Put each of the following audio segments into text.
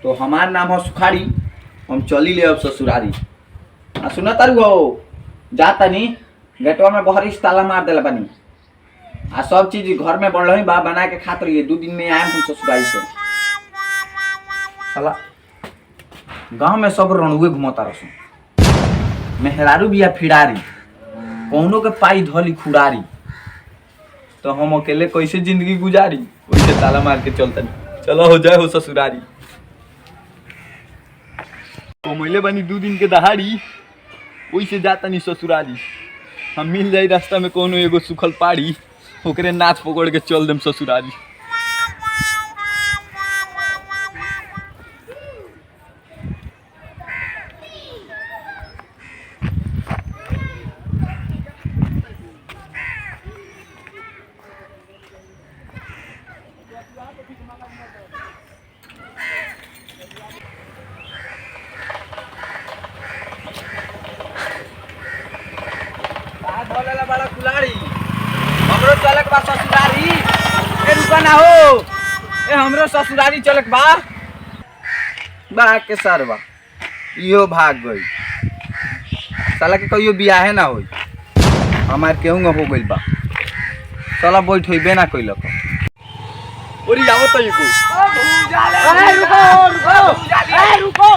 तो हमार नाम है सुखाड़ी। हम चली ले अब ससुरारी। सुना तारू हो जा तनी गेटवा में बहरिश ताला मार देला बनी। सब चीज घर में बढ़ रही बा बना के खात रहिए। 2 दिन में आए हम ससुरारी से। साला गांव में सब रणुए घुमता रसो। मेहरारू बिया फिड़ारी कौनो के पाई धली खुड़ारी। तो हम अकेले कैसे जिंदगी गुजारी। वैसे ताला मार के चलता चलो हो जाए हो ससुरारी। कमैले बनी 2 दिन के दहाड़ी वैसे जाता नहीं ससुरारी। हम मिल जाई रास्ता में कोनो एगो सुखल पाड़ी ओकरे नाच पकड़ के चल देम ससुरारी। बड़ा कुलाड़ी हमरो चलक बा ससुरारी। ए रुका ना हो ए हमरो ससुरारी चलक बा के सरवा इहो भाग गई। साला के कहियो बियाहे ना होई। हमार केहू हो गइल बा। साला बैठ होइबे ना कइलक। ओरी आवत तो एको ए रुको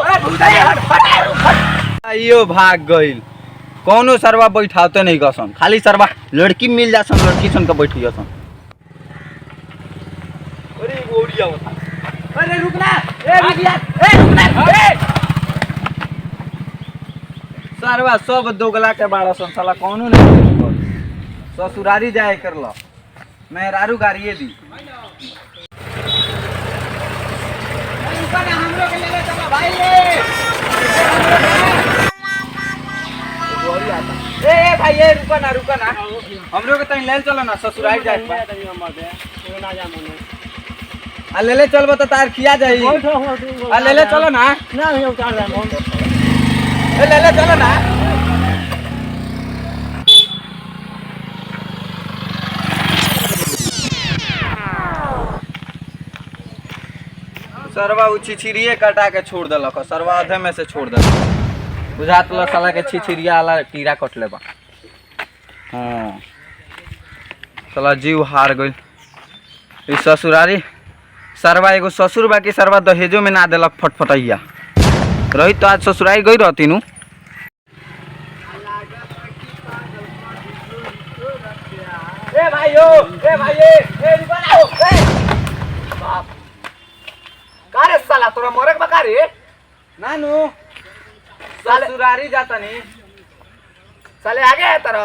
इहो भाग गइल। कौनो सरवा बैठाते नहीं गसन। खाली सरवा लड़की मिल जासन लड़की सन के बैठी जासन। अरे गोड़िया होता। अरे रुकना ए रुकिया ए रुकना ए सरवा सब दोगला के बाड़ा सन। साला कौनो नहीं ससुरारी जाए करला मेहरारू गाड़िए दी। हमरो के ले चला भाई ए भाई ए रुका ना हमरो के तनी ले चलो ना ससुराल जाए आ ले चलबो त तार खिया जाई। आ ले चलो ना नहीं उतार ले ले चलो ना। सरवा उ छिछिरिए कटा के छोड़ देलक। सरवा आधे में से छोड़ देलक। बुझात लो साला के छिछिरिया वाला कीड़ा कटले बा। हाँ साला जीव हार गइल। ई ससुरारी सरवा एगो ससुर बा कि सरवा दहेजो में ना देलक फटफटैया रही तो आज ससुरारी गई रहती नु। ए भाई रुको ना हो ए बाप का रे साला तोरा मरक बका रे नानू ससुरारी जाता नहीं। साले आगे है तेरा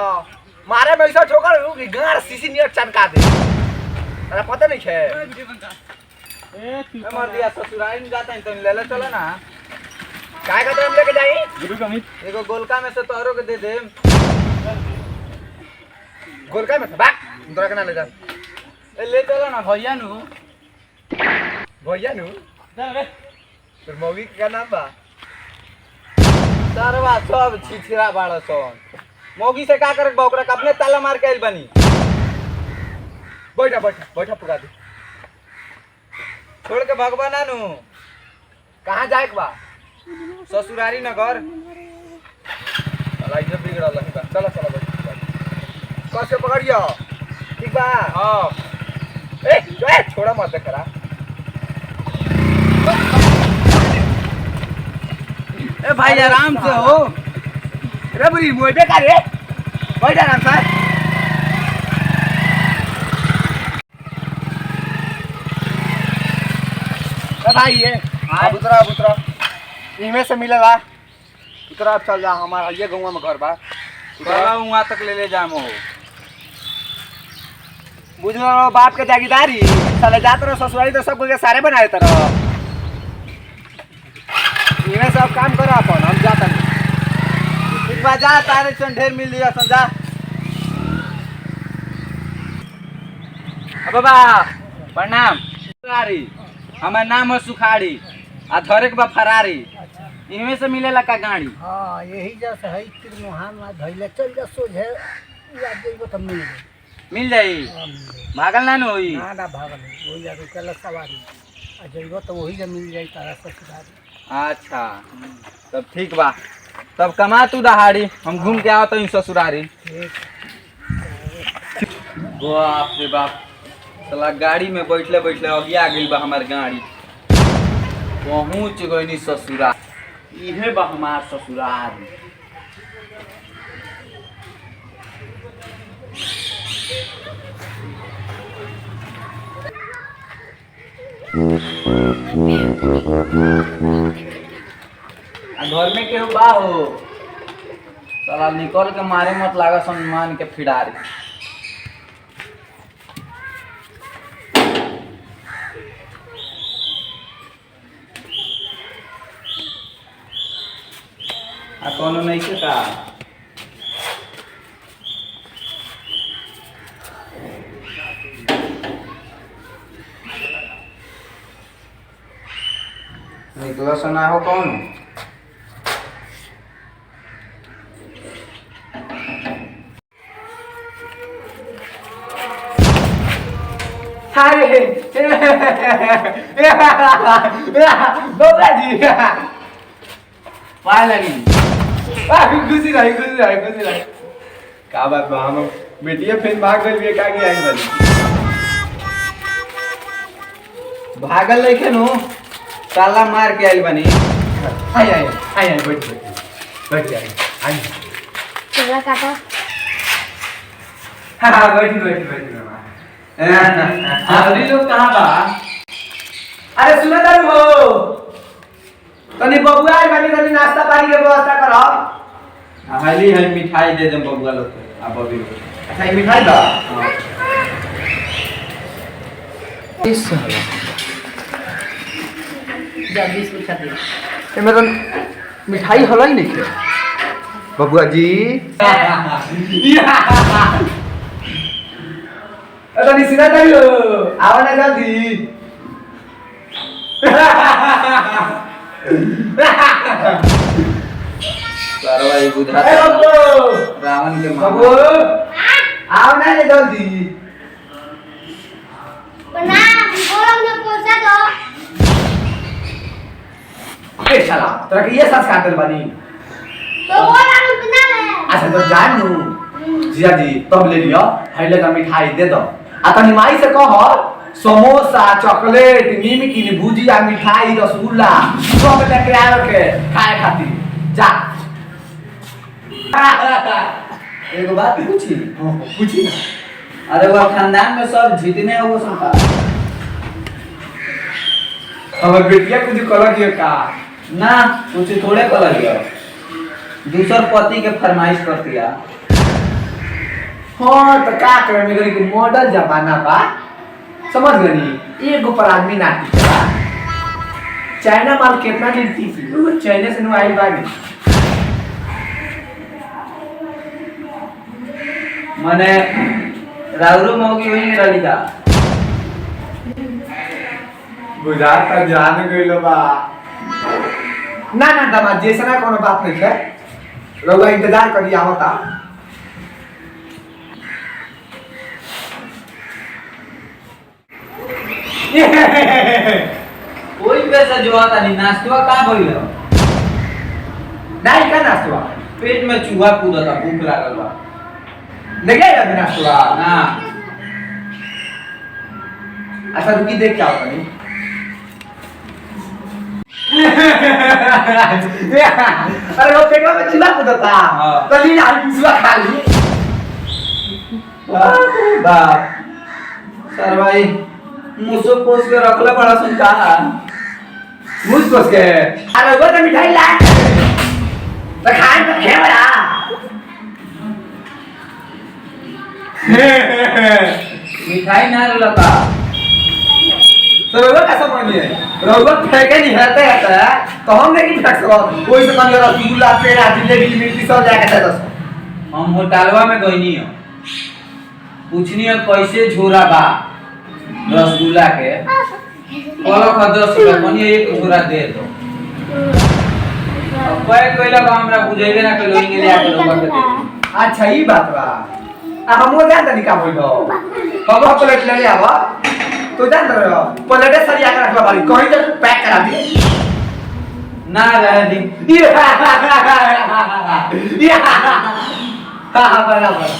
मारे में ऐसा ठोकर कि गार सीसी नियर चमका दे। तेरा पता नहीं है मर दिया। ससुरारी में जाता है तो ले ले चलो ना। काय का हम लेके जाई गुरु कमी एगो गोलका में से तोहरो के दे दे। गोलका में से बा तोरा के ना ले जा। ए ले चलो ना भैया नु चल रे तेरे मौगी का नाम बा। सरवा सब छिछरा बाड़ा सन। मौगी से का करक बा ओकरा अपने ताला मार के आइल बनी। बैठा पुगा दे छोड़ के भगवा नानू। कहाँ जाए के बा ससुरारी नगर। साला इज्जत बिगड़ल है। चलो कस के पकड़ियो ठीक बा। हां ए छोड़ा मत देखरा। ए भाई आराम से हो रे बुरी मोइबे का रे बैठ आराम से। ए भाई ये उतरा इनमें से मिलेला। उतरा चल जा हमारा ये गांव में घर बा। उतरा वहां तक ले जाम हो। बुझ लो बाप के जागीदारी साले जात रहो ससुराली तो सब के सारे बनाए तरह। इन्हें सब काम करो अपन हम जाता नहीं। ठीक बा जा तारे सन ढेर मिल लिया सन जा। बाबा प्रणाम। सुखाड़ी हमार नाम है सुखाड़ी आ धरे के बा फरारी। इनमें से मिलेला का गाड़ी। हां यही जैसे है तिरमुहान में धइले चल जा सोझे याद देबो त मिल जाई। भागल ना होई ना भागल हो जा रुकल सवारी। जइबो तो वही जब मिल जाई तारा ससुरारी। अच्छा तब ठीक बा, तब कमा तू दहाड़ी, हम घूम के आवत हई ससुरारी। ठीक। बाप रे बाप, साला गाड़ी में बैठले बैठले अगिया गइल बा हमार गाड़ी, पहुँच गइनी ससुराल। इहे बा हमार ससुराल। घर में केहू बा हो? साला निकल के मारे मत लागा सम्मान के फिरारी। आ कोनो नहीं के का? निकला सुना हो कौन? हाय बाबा जी पाए लगी। खुशी रही खुशी रही खुशी रही। का बात बा, हम बेटिया फिर भाग गई का की आई वाली भागल लेके नु ताला मार के आई बनी। आई आई आई आई बैठ बैठ आई आई चला काटा। हां बैठ बैठ बैठ अरे लोग कहां बा? अरे सुना दर हो, तनी बबुआ आई बनी, तनी नाश्ता पानी के व्यवस्था करो। हाली है मिठाई दे दे बबुआ लोग के, आ बबी लोग। अच्छा ये मिठाई दा। हां इस साला जल्दी से उठा दे। ए मेरा मिठाई हलाई नहीं के बबुआ जी। अरे निसिना ताइलो आओ ना जल्दी। सारा ये बुझा रावण के बाबू आओ ना जल्दी। प्रणाम, गोरम ने पोसा दो। ए साला तोरा के ये सांस काटल बानी। तो गोरम कितना है? अच्छा तो जान नु जिया जी तब ले लियो, हैले का मिठाई दे दो। आ तनी माई से कह समोसा, चॉकलेट, निमकी, भुजिया, मिठाई, रसगुल्ला सब लेके आवे के खाए खातिर जा। एगो बात पूछी? हां पूछी ना। अरे वो खानदान में सब जितने हो वो सब का हमर बेटिया कुछ कलर के का ना कुछ थोड़े कलर के दूसर पति के फरमाइश कर दिया। हाँ तो का करे, मेरे को मॉडल जमाना बा, समझ गनी? एगो पर आदमी ना टिकेला। चाइना माल कितना दिन टिकी, चाइना से नु आई बानी। माने राउरो मौगी वही रही का गुजार का जान गइलो बा। ना ना दामाद जैसा ना कोनो बात नहीं है, रउआ इंतजार करी आवता। कोई पैसा जो आता नहीं। नाश्ता का भइल? नहीं का नाश्ता, पेट में चूहा कूदता, भूख लागल बा। लगे या नाश्ता ना? अच्छा रुकी देख क्या होता नहीं। अरे वो पेट में चूहा कूदता, तो ली ना चूहा खा ली। बाप सर भाई मुझसे पोस के रखले बड़ा सुनता मुझ पोस के। अरे वो तो मिठाई ला तो खाए तो खे बड़ा। मिठाई ना लगा तो रोगा कैसा बन गया? रोगा फेंके नहीं हते हते तो हम नहीं फेंक सको। कोई से कम रसगुल्ला, पेड़ा, जिलेबी, मिर्ची सब जाके दे दो। हम होटलवा में गइनी हो, पूछनी है कैसे झोरा बा रसगुल्ला के, बोलो का 10 रुपया मनी एक झोरा दे दो। अब कोई कोइला बा हमरा बुझेबे ना कइलो इंगे ले आके लोग के। अच्छा ई बात बा। आ हमो जान तनी का बोल दो। हम प्लेट ले आवा। तो जान रहे हो पलटे सरिया के रखवा वाली कहीं तो पैक करा दी ना रह दी ये हा बराबर